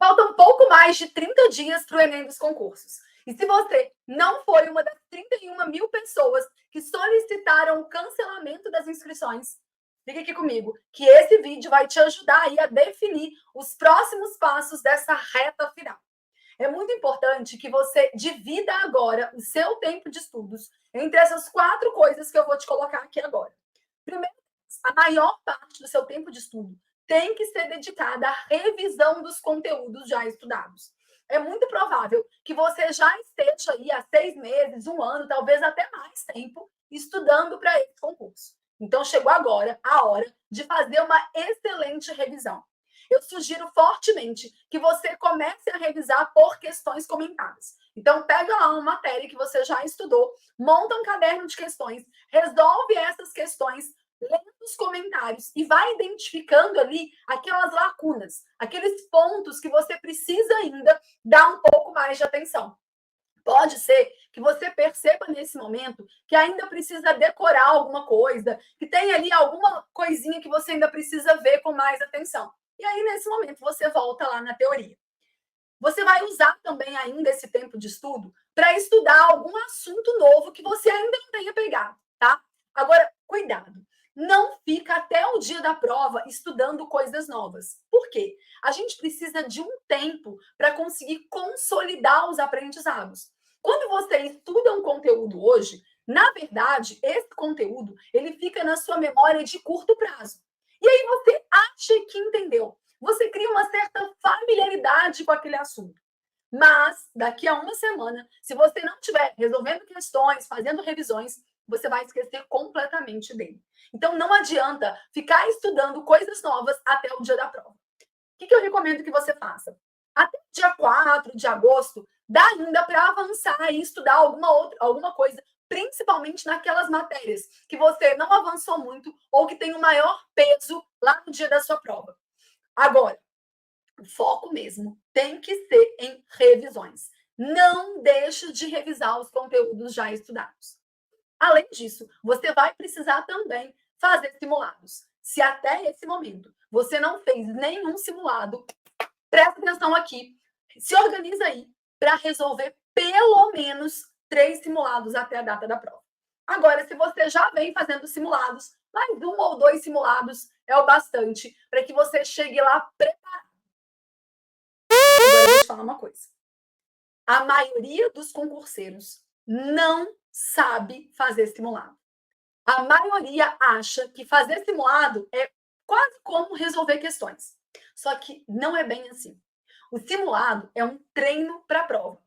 Faltam pouco mais de 30 dias para o Enem dos concursos. E se você não foi uma das 31 mil pessoas que solicitaram o cancelamento das inscrições, fique aqui comigo, que esse vídeo vai te ajudar aí a definir os próximos passos dessa reta final. É muito importante que você divida agora o seu tempo de estudos entre essas 4 coisas que eu vou te colocar aqui agora. Primeiro, a maior parte do seu tempo de estudo tem que ser dedicada à revisão dos conteúdos já estudados. É muito provável que você já esteja aí há 6 meses, 1 ano, talvez até mais tempo, estudando para esse concurso. Então, chegou agora a hora de fazer uma excelente revisão. Eu sugiro fortemente que você comece a revisar por questões comentadas. Então, pega lá uma matéria que você já estudou, monta um caderno de questões, resolve essas questões, lendo os comentários e vai identificando ali aquelas lacunas, aqueles pontos que você precisa ainda dar um pouco mais de atenção. Pode ser que você perceba nesse momento que ainda precisa decorar alguma coisa, que tem ali alguma coisinha que você ainda precisa ver com mais atenção. E aí, nesse momento, você volta lá na teoria. Você vai usar também ainda esse tempo de estudo para estudar algum assunto novo que você ainda não tenha pegado, tá? Agora, cuidado. Não fica até o dia da prova estudando coisas novas. Por quê? A gente precisa de um tempo para conseguir consolidar os aprendizados. Quando você estuda um conteúdo hoje, na verdade, esse conteúdo, ele fica na sua memória de curto prazo. E aí você acha que entendeu. Você cria uma certa familiaridade com aquele assunto. Mas, daqui a uma semana, se você não estiver resolvendo questões, fazendo revisões, você vai esquecer completamente dele. Então, não adianta ficar estudando coisas novas até o dia da prova. O que eu recomendo que você faça? Até o dia 4 de agosto, dá ainda para avançar e estudar alguma coisa, principalmente naquelas matérias que você não avançou muito ou que tem o maior peso lá no dia da sua prova. Agora, o foco mesmo tem que ser em revisões. Não deixe de revisar os conteúdos já estudados. Além disso, você vai precisar também fazer simulados. Se até esse momento você não fez nenhum simulado, presta atenção aqui. Se organiza aí para resolver pelo menos 3 simulados até a data da prova. Agora, se você já vem fazendo simulados, mais 1 ou 2 simulados é o bastante para que você chegue lá preparado. Agora, eu vou te falar uma coisa. A maioria dos concurseiros não sabe fazer simulado. A maioria acha que fazer simulado é quase como resolver questões. Só que não é bem assim. O simulado é um treino para a prova.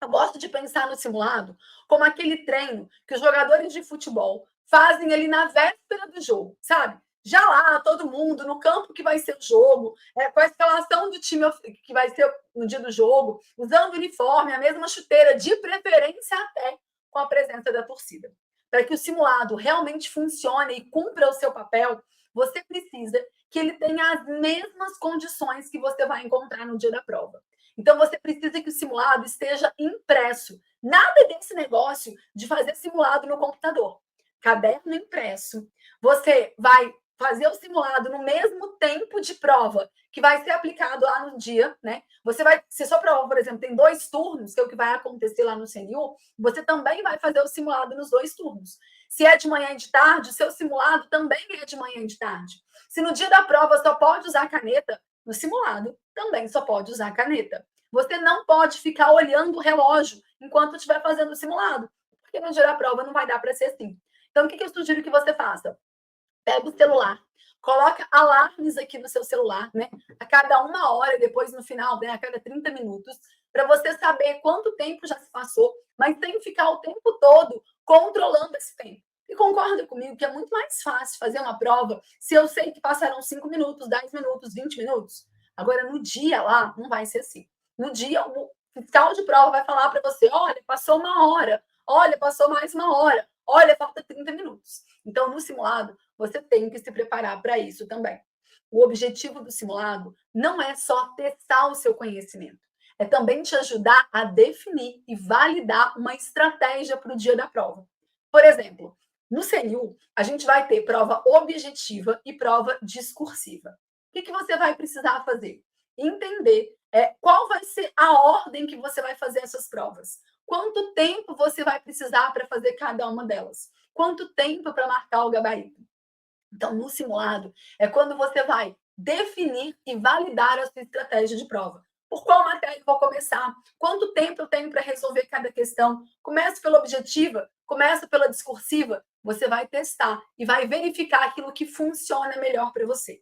Eu gosto de pensar no simulado como aquele treino que os jogadores de futebol fazem ali na véspera do jogo, sabe? Já lá, todo mundo no campo que vai ser o jogo, com a escalação do time que vai ser no dia do jogo, usando o uniforme, a mesma chuteira, de preferência até com a presença da torcida. Para que o simulado realmente funcione e cumpra o seu papel, você precisa que ele tenha as mesmas condições que você vai encontrar no dia da prova. Então, você precisa que o simulado esteja impresso. Nada desse negócio de fazer simulado no computador. Caderno impresso. Você vai fazer o simulado no mesmo tempo de prova que vai ser aplicado lá no dia, né? Você vai, se a sua prova, por exemplo, tem 2 turnos, que é o que vai acontecer lá no CNU, você também vai fazer o simulado nos 2 turnos. Se é de manhã e de tarde, o seu simulado também é de manhã e de tarde. Se no dia da prova só pode usar caneta, no simulado também só pode usar caneta. Você não pode ficar olhando o relógio enquanto estiver fazendo o simulado, porque no dia da prova não vai dar para ser assim. Então, o que eu sugiro que você faça? Pega o celular, coloca alarmes aqui no seu celular, né? A cada 1 hora, depois no final, né? A cada 30 minutos, para você saber quanto tempo já se passou, mas sem ficar o tempo todo controlando esse tempo. E concorda comigo que é muito mais fácil fazer uma prova se eu sei que passaram 5 minutos, 10 minutos, 20 minutos. Agora, no dia lá, não vai ser assim. No dia, o fiscal de prova vai falar para você: olha, passou 1 hora, olha, passou mais 1 hora, olha, falta 30 minutos. Então, no simulado, você tem que se preparar para isso também. O objetivo do simulado não é só testar o seu conhecimento, é também te ajudar a definir e validar uma estratégia para o dia da prova. Por exemplo, no CNU, a gente vai ter prova objetiva e prova discursiva. O que você vai precisar fazer? Entender Qual vai ser a ordem que você vai fazer essas provas? Quanto tempo você vai precisar para fazer cada uma delas? Quanto tempo para marcar o gabarito? Então, no simulado, é quando você vai definir e validar a sua estratégia de prova. Por qual matéria eu vou começar? Quanto tempo eu tenho para resolver cada questão? Começo pela objetiva? Começo pela discursiva? Você vai testar e vai verificar aquilo que funciona melhor para você.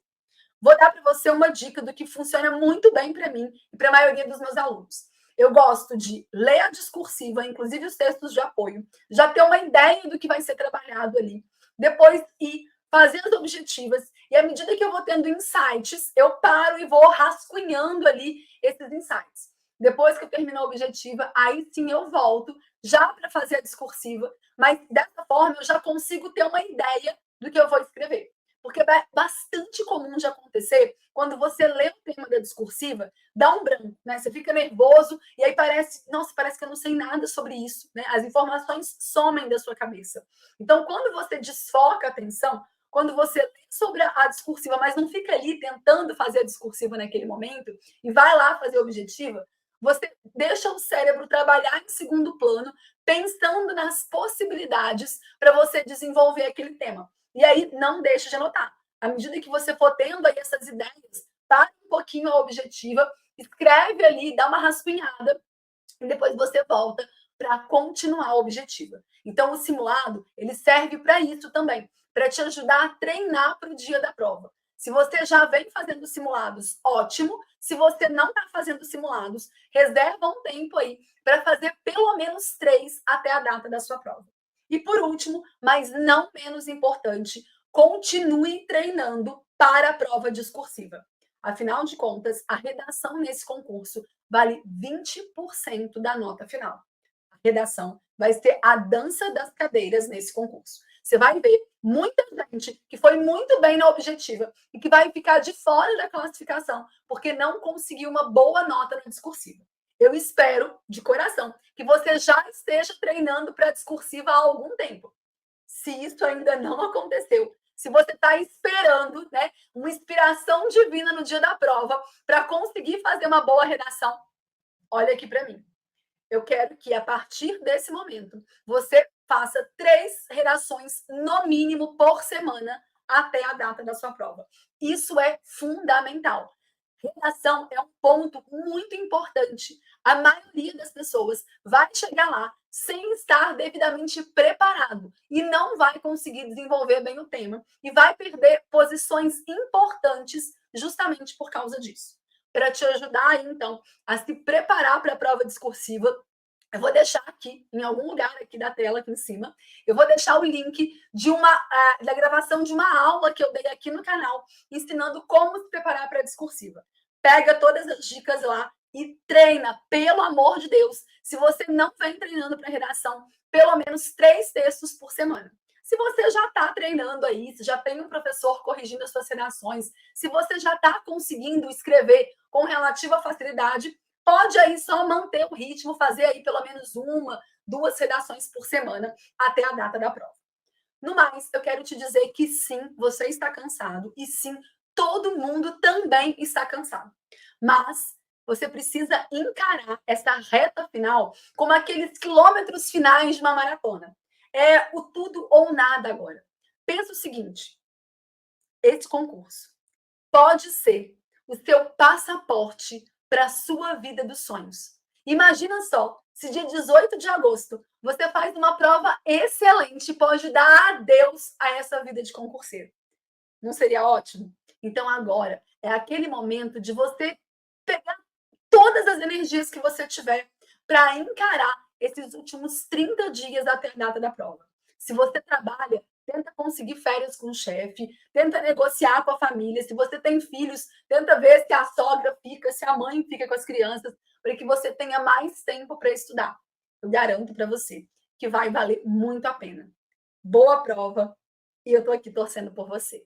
Vou dar para você uma dica do que funciona muito bem para mim e para a maioria dos meus alunos. Eu gosto de ler a discursiva, inclusive os textos de apoio, já ter uma ideia do que vai ser trabalhado ali. Depois ir fazer as objetivas e à medida que eu vou tendo insights, eu paro e vou rascunhando ali esses insights. Depois que eu termino a objetiva, aí sim eu volto já para fazer a discursiva, mas dessa forma eu já consigo ter uma ideia do que eu vou escrever. Porque é bastante comum de acontecer quando você lê o tema da discursiva, dá um branco, né? Você fica nervoso e aí parece, nossa, parece que eu não sei nada sobre isso, né? As informações somem da sua cabeça. Então, quando você desfoca a atenção, quando você lê sobre a discursiva, mas não fica ali tentando fazer a discursiva naquele momento e vai lá fazer a objetiva, você deixa o cérebro trabalhar em segundo plano, pensando nas possibilidades para você desenvolver aquele tema. E aí, não deixe de anotar. À medida que você for tendo aí essas ideias, para um pouquinho a objetiva, escreve ali, dá uma rascunhada, e depois você volta para continuar a objetiva. Então, o simulado, ele serve para isso também, para te ajudar a treinar para o dia da prova. Se você já vem fazendo simulados, ótimo. Se você não está fazendo simulados, reserva um tempo aí para fazer pelo menos 3 até a data da sua prova. E por último, mas não menos importante, continue treinando para a prova discursiva. Afinal de contas, a redação nesse concurso vale 20% da nota final. A redação vai ser a dança das cadeiras nesse concurso. Você vai ver muita gente que foi muito bem na objetiva e que vai ficar de fora da classificação porque não conseguiu uma boa nota na discursiva. Eu espero, de coração, que você já esteja treinando para a discursiva há algum tempo. Se isso ainda não aconteceu, se você está esperando, né, uma inspiração divina no dia da prova para conseguir fazer uma boa redação, olha aqui para mim. Eu quero que, a partir desse momento, você faça 3 redações, no mínimo, por semana, até a data da sua prova. Isso é fundamental. Redação é um ponto muito importante. A maioria das pessoas vai chegar lá sem estar devidamente preparado e não vai conseguir desenvolver bem o tema e vai perder posições importantes justamente por causa disso. Para te ajudar, então, a se preparar para a prova discursiva, eu vou deixar aqui, em algum lugar aqui da tela, aqui em cima, eu vou deixar o link da gravação de uma aula que eu dei aqui no canal, ensinando como se preparar para a discursiva. Pega todas as dicas lá e treina, pelo amor de Deus. Se você não vem treinando para redação, pelo menos 3 textos por semana. Se você já está treinando aí, se já tem um professor corrigindo as suas redações, se você já está conseguindo escrever com relativa facilidade, pode aí só manter o ritmo, fazer aí pelo menos 1, 2 redações por semana até a data da prova. No mais, eu quero te dizer que sim, você está cansado e sim, todo mundo também está cansado. Mas você precisa encarar essa reta final como aqueles quilômetros finais de uma maratona. É o tudo ou nada agora. Pensa o seguinte: esse concurso pode ser o seu passaporte para a sua vida dos sonhos. Imagina só, se dia 18 de agosto você faz uma prova excelente e pode dar adeus a essa vida de concurseiro. Não seria ótimo? Então agora é aquele momento de você pegar todas as energias que você tiver para encarar esses últimos 30 dias até a data da prova. Se você trabalha, tenta conseguir férias com o chefe, tenta negociar com a família. Se você tem filhos, tenta ver se a sogra fica, se a mãe fica com as crianças, para que você tenha mais tempo para estudar. Eu garanto para você que vai valer muito a pena. Boa prova e eu estou aqui torcendo por você.